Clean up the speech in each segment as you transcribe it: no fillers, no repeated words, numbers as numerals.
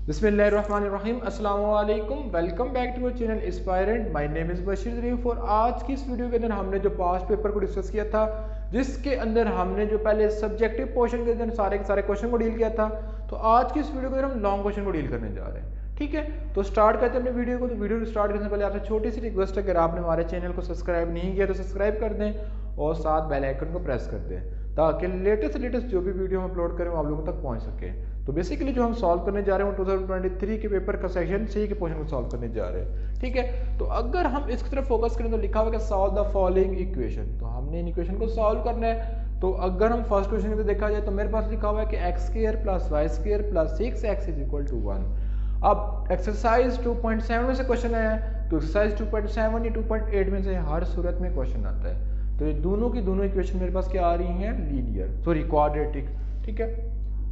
बिस्मिल्लाहिर्रहमानिर्रहीम, अस्सलाम वालेकुम। Welcome back to our channel aspirant. My name is Bashir Zarif. और आज की इस वीडियो के अंदर हमने जो पास्ट पेपर को डिस्कस किया था, जिसके अंदर हमने जो पहले सब्जेक्टिव पोर्शन के अंदर सारे के सारे क्वेश्चन को डील किया था, तो आज की इस वीडियो के अंदर हम लॉन्ग क्वेश्चन को डील करने जा रहे हैं। ठीक है, तो स्टार्ट करते हैं अपने वीडियो को। तो वीडियो स्टार्ट करने से पहले आपसे छोटी सी रिक्वेस्ट है, अगर आपने हमारे चैनल को सब्सक्राइब नहीं किया तो सब्सक्राइब कर दें और साथ बेल आइकन को प्रेस कर दें, ताकि लेटेस्ट जो भी वीडियो हम अपलोड करें वो आप लोगों तक पहुंच सके। तो बेसिकली जो हम सॉल्व करने जा रहे हैं वो 2023 के पेपर का सेक्शन सी के क्वेश्चन को सॉल्व करने जा रहे हैं। ठीक है, तो अगर हम इसकी तरफ फोकस करें तो लिखा हुआ है सॉल्व द फॉलोइंग इक्वेशन। तो हमने इन इक्वेशन को सॉल्व करना है। तो अगर हम फर्स्ट क्वेश्चन को देखा जाए तो मेरे पास लिखा हुआ है कि x square plus y square plus 6x is equal to 1। अब एक्सरसाइज 2.7 में से क्वेश्चन आया है, तो एक्सरसाइज 2.7 या 2.8 में से हर सूरत में क्वेश्चन आता है। तो ये दोनों की दोनों इक्वेशन मेरे पास क्या आ रही हैं, लीनियर सॉरी क्वाड्रेटिक। ठीक है,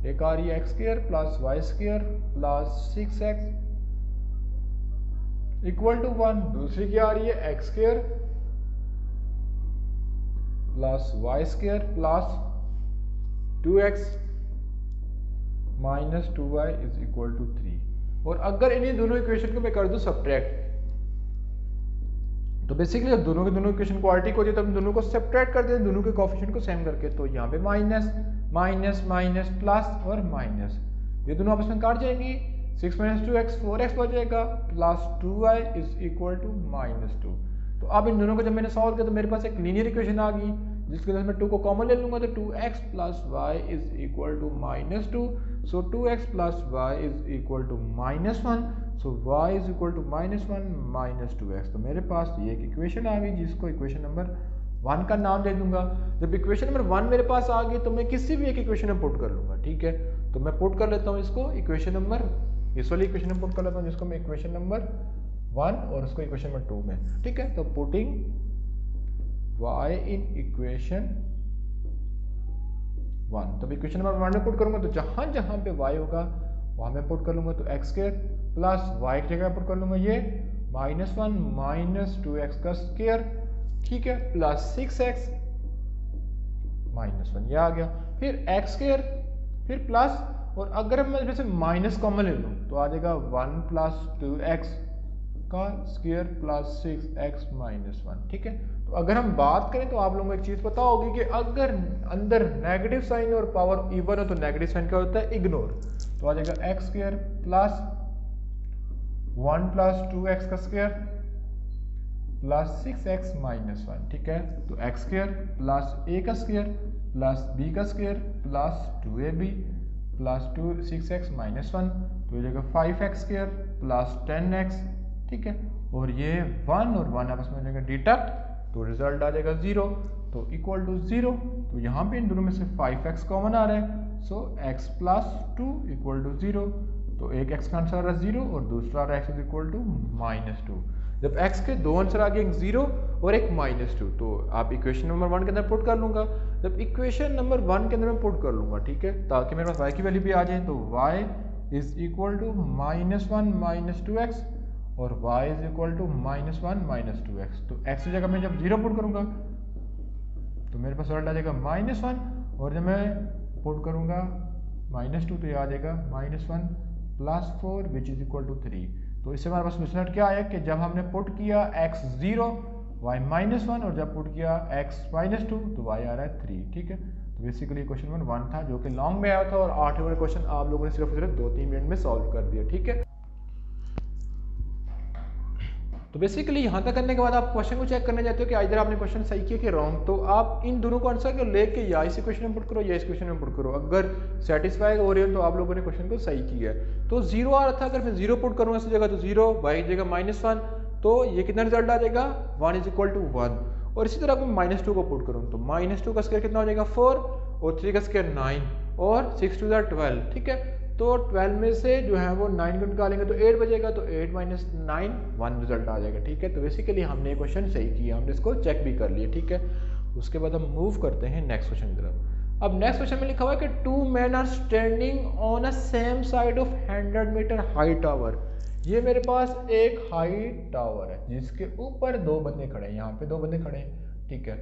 एक आ रही है x square plus y square plus 6x equal to 1। दूसरी क्या आ रही है, x square plus y square plus 2x minus 2y is equal to 3। और अगर इन्हीं दोनों इक्वेशन को मैं कर दूं सब्ट्रैक्ट, तो बेसिकली जब दोनों के दोनों इक्वेशन क्वाड्रेटिक होती है तो हम दोनों को सब्ट्रैक्ट कर देते हैं, दोनों के कोएफिशिएंट को सेम करके। तो यहाँ पे माइनस माइनस माइनस प्लस और माइनस, ये दोनों आपस में काट जाएंगी। 6 माइनस 2x 4x बच जाएगा plus 2y is equal to minus 2। तो अब इन दोनों को जब मैंने सॉल्व किया तो मेरे पास एक लीनियर इक्वेशन आ गई, जिसके अंदर मैं 2 को कॉमन ले लूंगा तो 2x plus y is equal to minus 2। So 2x plus y is equal to minus 1। So y is equal to minus 1 minus 2x। तो मेरे पास ये एक इक्वेशन आ गई, जिसको इक्वेशन नंबर 1 का नाम दे दूंगा। जब इक्वेशन नंबर 1 मेरे पास आ गई तो मैं किसी भी एक इक्वेशन में पुट कर लूंगा। ठीक है, तो मैं पुट कर लेता हूँ इसको इक्वेशन नंबर, इस वाली इक्वेशन में पुट कर लेता हूँ, जिसको मैं इक्वेशन नंबर 1 और उसको इक्वेशन नंबर 2 में। ठीक है, तो पुटिंग y इन इक्वेशन 1, तो इक्वेशन नंबर 1 में पुट करूंगा तो जहां जहां पे y होगा वहां मैं पुट कर लूंगा। तो एक्स स्क्वायर प्लस वाई की जगह पुट कर लूंगा ये माइनस 1 माइनस 2x का स्क्वायर, ठीक है, प्लस 6x माइनस 1, ये आ गया। फिर एक्स स्क्वायर फिर प्लस, और अगर मैं इसमें से माइनस कॉमन ले लूँ तो आ जाएगा 1 प्लस 2x का स्क्वायर प्लस 6x माइनस 1। ठीक है, तो अगर हम बात करें तो आप लोगों को एक चीज़ पता होगी कि अगर अंदर नेगेटिव साइन और पावर इवन हो तो नेगेटिव साइन क्या होता है, इग्नोर। तो आ जाएगा x square plus 1 plus 2x का स्क्वायर प्लस 6x माइनस 1। ठीक है, तो एक्स स्क्वायर प्लस a का स्क्वायर प्लस b का square plus 2ab plus 6x minus 1। तो ये जगह 5x स्क्वायर प्लस 10x। ठीक है, और ये 1 और 1 आपस में हो जाएगा डिडक्ट, तो रिजल्ट आ जाएगा 0, तो इक्वल टू 0। तो यहाँ पे इन दोनों में से 5x कॉमन आ रहा है, so x plus 2 equal to 0। तो एक x का आंसर आ रहा है 0 और दूसरा आ रहा है x is equal to minus 2। जब x के दो आंसर आ गए, एक 0 और एक माइनस 2, तो आप इक्वेशन नंबर 1 के अंदर पुट कर लूंगा। जब इक्वेशन नंबर 1 के अंदर मैं पुट कर लूंगा, ठीक है, ताकि मेरे पास y की वैल्यू भी आ जाए, तो y is equal to minus 1 minus 2x और y is equal to minus 1 minus 2x। तो x की जगह मैं जब 0 पुट करूंगा तो मेरे पास रिजल्ट आ जाएगा माइनस 1, और जब मैं पुट करूंगा माइनस 2 तो ये आ जाएगा minus 1 plus 4 which is equal to 3। तो इससे हमारे पास रिजल्ट क्या आया कि जब हमने पुट किया x 0 y माइनस 1 और जब पुट किया x माइनस 2 तो y आ रहा है 3। ठीक है, तो बेसिकली क्वेश्चन नंबर 1 था, जो कि लॉन्ग में आया था, और 8 नंबर क्वेश्चन आप लोगों ने सिर्फ 2-3 मिनट में सॉल्व कर दिया। ठीक है, तो बेसिकली यहाँ तक करने के बाद आप क्वेश्चन को चेक करने जाते हो कि इधर आपने क्वेश्चन सही किया कि रॉन्ग। तो आप इन दोनों को आंसर को लेके या इस क्वेश्चन में पुट करो या इस क्वेश्चन में पुट करो। अगर सेटिस्फाई हो रहे हो तो आप लोगों ने क्वेश्चन को सही किया है। तो 0 आ रहा था, अगर मैं 0 पुट करूँगा इस जगह तो 0, y की जगह माइनस 1, तो ये कितना रिजल्ट आ जाएगा, 1 इज इक्वल टू 1। और इसी तरह मैं माइनस 2 को पुट करूँ तो माइनस 2 का स्क्वायर कितना हो जाएगा 4 और 3 का स्क्वायर 9 और 6 टू 12। ठीक है, तो 12 में से जो है वो 9 को निकालेंगे तो 8 बचेगा, तो 8 माइनस 9 1 रिजल्ट आ जाएगा। ठीक है, तो बेसिकली हमने क्वेश्चन सही किया, हमने इसको चेक भी कर लिया। ठीक है, उसके बाद हम मूव करते हैं नेक्स्ट क्वेश्चन की तरफ। अब नेक्स्ट क्वेश्चन में लिखा हुआ है कि 2 men are standing on a same side of 100 meter high tower. ये मेरे पास एक हाई टावर है जिसके ऊपर 2 बंदे खड़े हैं, यहाँ पे 2 बंदे खड़े हैं। ठीक है,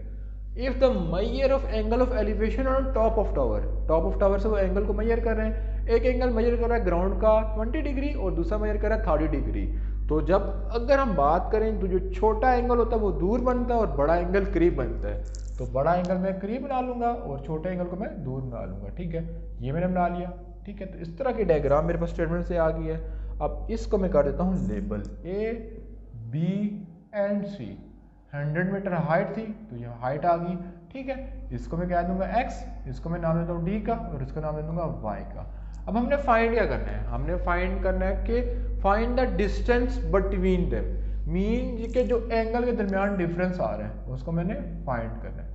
if the measure of angle of elevation on top of tower से वो एंगल को मेजर कर रहे हैं एक एंगल मेजर कर रहा है ग्राउंड का 20 डिग्री और दूसरा मेजर कर रहा है 30 डिग्री। तो जब अगर हम बात करें तो जो छोटा एंगल होता है वो दूर बनता है और बड़ा एंगल करीब बनता है। तो बड़ा एंगल मैं करीब बना लूंगा और छोटे एंगल को मैं दूर बना लूंगा। ठीक है, ये मैंने बना लिया। ठीक है, तो इस तरह की डायग्राम मेरे पास स्टेटमेंट से आ गई है। अब इसको मैं कर देता हूँ label A, B and C। 100 meter height थी तो ये हाइट आ गई। ठीक है, इसको मैं क्या दूंगा x, इसको मैं नाम देता हूँ d का और इसको नाम दे दूंगा y का। अब हमने फाइंड क्या करना है, हमने फाइंड करना है कि find the distance between them, mean के जो एंगल के दरमियान डिफरेंस आ रहा है उसको मैंने फाइंड करना है।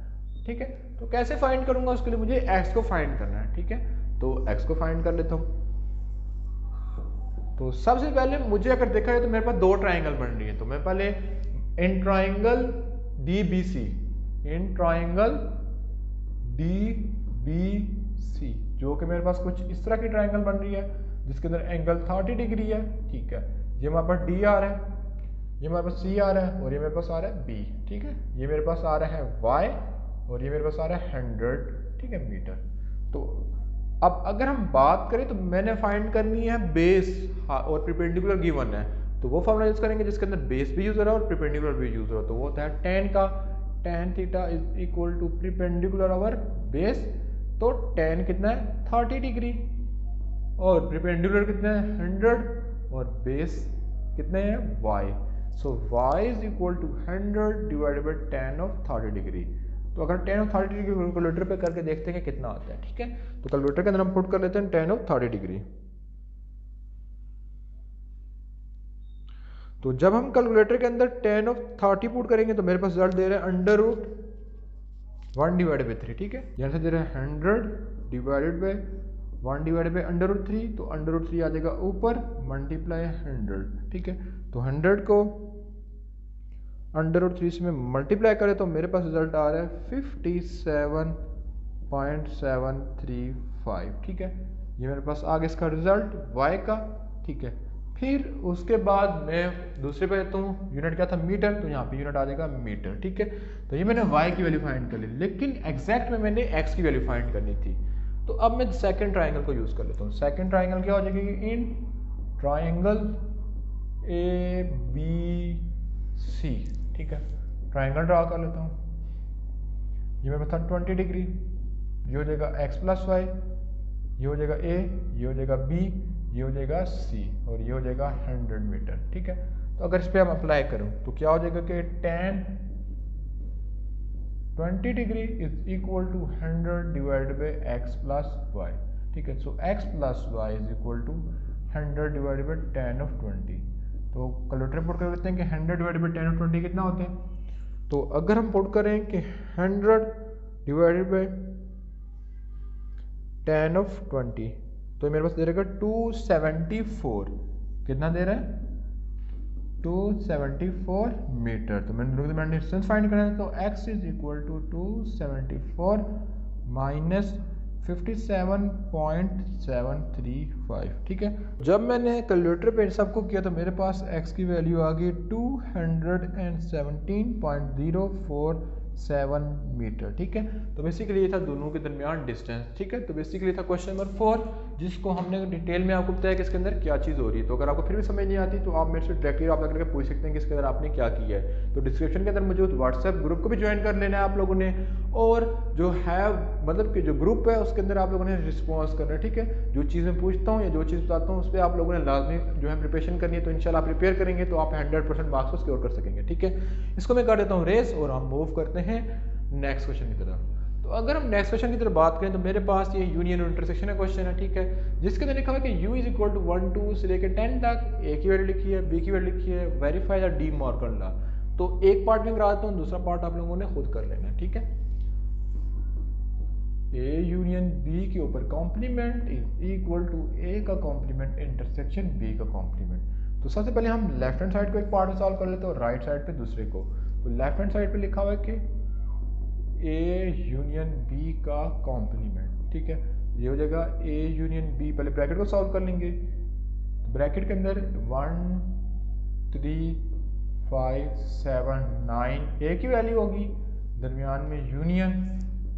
ठीक है, तो कैसे फाइंड करूंगा, उसके लिए मुझे x को फाइंड करना है। ठीक है, तो x को फाइंड कर लेता हूँ। तो सबसे पहले मुझे अगर देखा जाए तो मेरे पास दो ट्राइंगल बन रही है, तो मैं पहले in triangle DBC, in triangle DBC जो कि मेरे पास कुछ इस तरह की ट्राइंगल बन रही है जिसके अंदर एंगल 30 डिग्री है। ठीक है, ये हमारे पास D आ रहा है, ये हमारे पास C आ रहा है और ये मेरे पास आ रहा है B। ठीक है, ये मेरे पास आ रहा है Y और ये मेरे पास आ रहा है 100, ठीक है, मीटर। तो अब अगर हम बात करें तो मैंने फाइंड करनी है बेस और परपेंडिकुलर गिवन है, तो वो फॉर्मूला यूज करेंगे जिसके अंदर बेस भी यूज हो रहा है और परपेंडिकुलर भी यूज हो रहा है। तो वो होता है tan का, tan theta is equal to perpendicular over base. तो tan कितना है 30 डिग्री और परपेंडिकुलर कितना है 100 और बेस कितने हैं y। So y is equal to 100 divided by tan of 30 degree. तो अगर tan ऑफ 30 डिग्री कैलकुलेटर पे करके देखते हैं कि कितना आता है। ठीक है, तो कैलकुलेटर के अंदर हम पुट कर लेते हैं tan ऑफ 30 डिग्री। तो जब हम कैलकुलेटर के अंदर tan ऑफ 30 पुट करेंगे तो मेरे पास रिजल्ट दे रहा है अंडर रूट 1 डिवाइडेड बाई 3। ठीक है, यहाँ से दे रहा है 100 divided by 1 divided by under root 3, तो अंडर रूट 3 आ जाएगा ऊपर मल्टीप्लाई 100। ठीक है, तो 100 को अंडर रूट 3 से मैं मल्टीप्लाई करें तो मेरे पास रिजल्ट आ रहा है 57.735। ठीक है, ये मेरे पास आ गया इसका रिजल्ट y का। ठीक है, फिर उसके बाद मैं दूसरे पे लेता हूँ, यूनिट क्या था मीटर, तो यहाँ पे यूनिट आ जाएगा मीटर। ठीक है, तो ये मैंने y की वैल्यू फाइंड कर ली, लेकिन एग्जैक्ट में मैंने x की वैल्यू फाइंड करनी थी। तो अब मैं सेकंड ट्राइंगल को यूज कर लेता हूँ। सेकंड ट्राइंगल क्या हो जाएगी, इन ट्राइंगल ABC। ठीक है, ट्राइंगल ड्रा कर लेता हूँ। ये मेरे पास 20 डिग्री, ये हो जाएगा x प्लस वाई, ये हो जाएगा A, ये हो जाएगा B, ये हो जाएगा C और ये हो जाएगा 100 मीटर। ठीक है, तो अगर इस पर हम अप्लाई करूँ तो क्या हो जाएगा कि tan 20 degree is equal to 100 divided by x plus y. ठीक है, so x plus y is equal to 100 divided by tan of 20। तो कैलकुलेटर पुट कर लेते हैं कि 100 डिवाइडेड बाई tan ऑफ 20 कितना होता है। तो अगर हम पुट करें कि 100 डिवाइडेड बाई tan ऑफ 20 तो मेरे पास दे रहेगा 274। कितना दे रहा है 274 मीटर। तो मैंने डिस्टेंस फाइंड करना है, तो x is equal to 274 minus 57.735। ठीक है, जब मैंने कैलकुलेटर पे सबको किया तो मेरे पास x की वैल्यू आ गई 217.047 मीटर। ठीक है, तो बेसिकली ये था दोनों के दरमियान डिस्टेंस। ठीक है, तो बेसिकली था क्वेश्चन नंबर 4 जिसको हमने डिटेल में आपको बताया कि इसके अंदर क्या चीज़ हो रही है। तो अगर आपको फिर भी समझ नहीं आती तो आप मेरे से डायरेक्टली आप करके पूछ सकते हैं कि इसके अंदर आपने क्या किया है। तो डिस्क्रिप्शन के अंदर मौजूद व्हाट्सएप ग्रुप को भी ज्वाइन कर लेना है आप लोगों ने, और जो है मतलब कि जो ग्रुप है उसके अंदर आप लोगों ने रिस्पॉन्स करना है। ठीक है, जो चीज़ मैं पूछता हूँ या जो चीज़ बताता हूँ उस पर आप लोगों ने लाजमी जो है प्रिपरेशन करनी है। तो इंशाल्लाह प्रिपेयर करेंगे तो आप 100% मार्क्स को स्कोर कर सकेंगे। ठीक है, इसको मैं कर देता हूँ रेस और हम मूव करते हैं नेक्स्ट क्वेश्चन की तरफ। तो अगर हम नेक्स्ट क्वेश्चन की तरफ बात करें तो मेरे पास ये यूनियन और इंटरसेक्शन का क्वेश्चन है। ठीक है, जिसके अंदर लिखा हुआ है कि u इज इक्वल टू 1 2 से लेकर 10 तक a की वैल्यू लिखी है, b की वैल्यू लिखी है, verify the De Morgan law. तो एक पार्ट में करा देता हूँ, दूसरा पार्ट आप लोगों ने खुद कर लेना है। ठीक है, a यूनियन b के ऊपर complement is equal to a का कॉम्प्लीमेंट इंटरसेक्शन b का कॉम्प्लीमेंट। तो सबसे पहले हम लेफ्ट हैंड साइड को एक पार्ट में सॉल्व कर लेते हैं और राइट साइड पे दूसरे को। तो लेफ्ट हैंड साइड पे लिखा हुआ है कि a यूनियन b का कॉम्प्लीमेंट। ठीक है, ये हो जाएगा a यूनियन b, पहले ब्रैकेट को सॉल्व कर लेंगे। ब्रैकेट के अंदर 1 3 5 7 9 a की वैल्यू होगी, दरमियान में यूनियन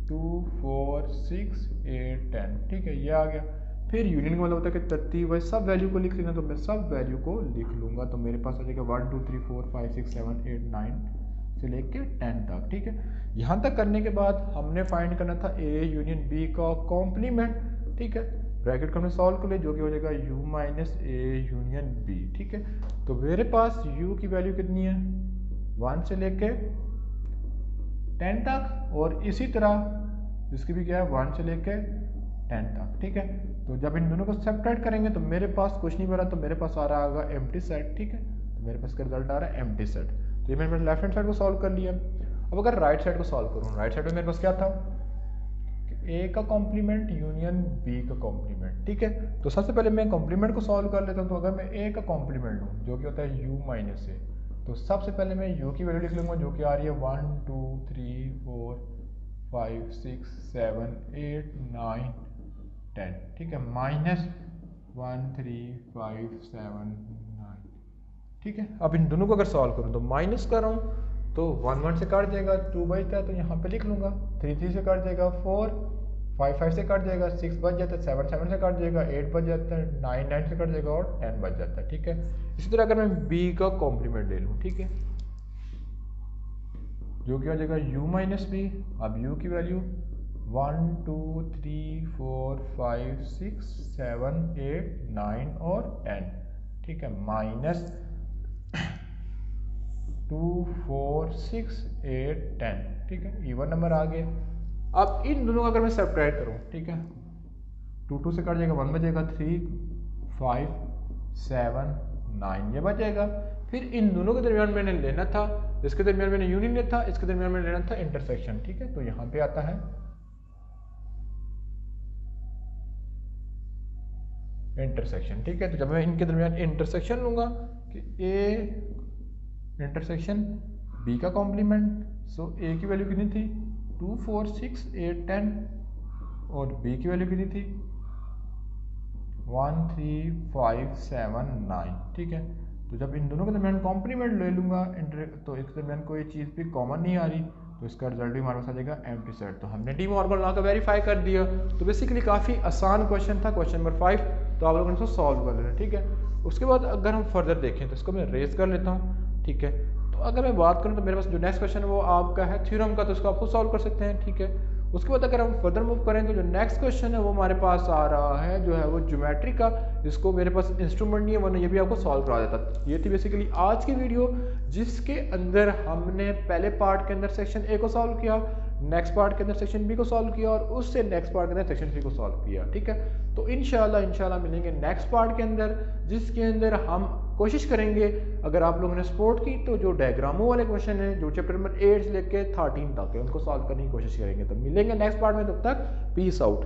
2 4 6 8 10। ठीक है, ये आ गया। फिर यूनियन का मतलब होता है कि तरतीब वाइज सब वैल्यू को लिख लेना, तो मैं सब वैल्यू को लिख लूँगा। तो मेरे पास आ जाएगा 1 2 3 4 5 6 7 8 9 से लेके 10 तक, ठीक है। यहाँ तक करने के बाद हमने फाइंड करना था ए यूनियन बी का कॉम्प्लीमेंट, ठीक है। ब्रैकेट को हमने सॉल्व कर लिया, जो कि हो जाएगा u minus a union b, ठीक है। तो मेरे पास u की वैल्यू कितनी है, 1 से लेके 10 तक, और इसी तरह इसकी भी क्या है 1 से लेके 10 तक, ठीक है। तो जब इन दोनों को सब्ट्रैक्ट करेंगे तो मेरे पास कुछ नहीं बना, तो मेरे पास आ रहा होगा एम्प्टी सेट, ठीक है। तो मेरे पास का रिजल्ट आ रहा है एम्प्टी सेट। तो ये मैंने लेफ्ट हैंड साइड को सॉल्व कर लिया। अब अगर राइट साइड को सॉल्व करूँ, राइट साइड में मेरे पास क्या था, ए का कॉम्प्लीमेंट यूनियन बी का कॉम्प्लीमेंट, ठीक है। तो सबसे पहले मैं कॉम्प्लीमेंट को सॉल्व कर लेता हूँ। तो अगर मैं ए का कॉम्प्लीमेंट लूँ, जो कि होता है u माइनस ए, तो सबसे पहले मैं u की वैल्यू लिख लूँगा, जो कि आ रही है 1 2 3 4 5 6 7 8 9 10, ठीक है, माइनस 1 3 5 7 9, ठीक है। अब इन दोनों को अगर सॉल्व करूँ तो माइनस कर रहा हूँ, तो 1 1 से काट जाएगा, 2 बचता है तो यहाँ पे लिख लूँगा, 3 3 से काट जाएगा, 4 5 5 से कट जाएगा, 6 बच जाता है, 7 7 से कट जाएगा, 8 बच जाता है, 9 9 से कट जाएगा और 10 बच जाता है, ठीक है। इसी तरह अगर मैं b का कॉम्प्लीमेंट ले लूँ, ठीक है, जो कि हो जाएगा u माइनस बी। अब u की वैल्यू 1 2 3 4 5 6 7 8 9 और 10, ठीक है, माइनस 2 4 6 8 10, ठीक है, इवन नंबर आ गए। अब इन दोनों का अगर मैं सब्ट्रैक्ट करूँ, ठीक है, 2 2 से कट जाएगा, 1 बचेगा, 3 5 7 9 ये बचेगा। फिर इन दोनों के दरमियान मैंने लेना था, इसके दरमियान मैंने यूनियन लेना था, इसके दरमियान मैंने लेना था इंटरसेक्शन, ठीक है। तो यहाँ पे आता है इंटरसेक्शन, ठीक है। तो जब मैं इनके दरमियान इंटरसेक्शन लूँगा कि ए इंटरसेक्शन बी का कॉम्प्लीमेंट, सो ए की वैल्यू कितनी थी 2 4 6 8 10 और बी की वैल्यू कितनी थी 1 3 5 7 9, ठीक है। तो जब इन दोनों के दरमियान कॉम्प्लीमेंट ले लूँगा तो इसके दरमियान कोई चीज़ भी कॉमन नहीं आ रही, तो इसका रिजल्ट भी हमारे पास आ जाएगा एम्प्टी सेट। तो हमने डी मॉर्गन लॉ का वेरीफाई कर दिया। तो बेसिकली काफ़ी आसान क्वेश्चन था, क्वेश्चन नंबर 5, तो आप लोगों ने इसको सॉल्व कर लेना, ठीक है। उसके बाद अगर हम फर्दर देखें तो इसको मैं रेज कर लेता हूँ, ठीक है। तो अगर मैं बात करूँ तो मेरे पास जो नेक्स्ट क्वेश्चन है वो आपका है थ्योरम का, तो उसको आप खुद सॉल्व कर सकते हैं, ठीक है। उसके बाद अगर हम फर्दर मूव करें तो जो नेक्स्ट क्वेश्चन है वो हमारे पास आ रहा है, जो है वो ज्योमेट्री का। इसको मेरे पास इंस्ट्रूमेंट नहीं है, वरना ये भी आपको सॉल्व करा देता। ये थी बेसिकली आज की वीडियो, जिसके अंदर हमने पहले पार्ट के अंदर सेक्शन ए को सॉल्व किया, नेक्स्ट पार्ट के अंदर सेक्शन बी को सॉल्व किया और उससे नेक्स्ट पार्ट के अंदर सेक्शन सी को सॉल्व किया, ठीक है। तो इंशाल्लाह मिलेंगे नेक्स्ट पार्ट के अंदर, जिसके अंदर हम कोशिश करेंगे, अगर आप लोगों ने सपोर्ट की तो जो डायग्रामों वाले क्वेश्चन हैं जो चैप्टर नंबर 8 से लेकर 13 तक है उनको सॉल्व करने की कोशिश करेंगे। तो मिलेंगे नेक्स्ट पार्ट में, तब तक पीस आउट।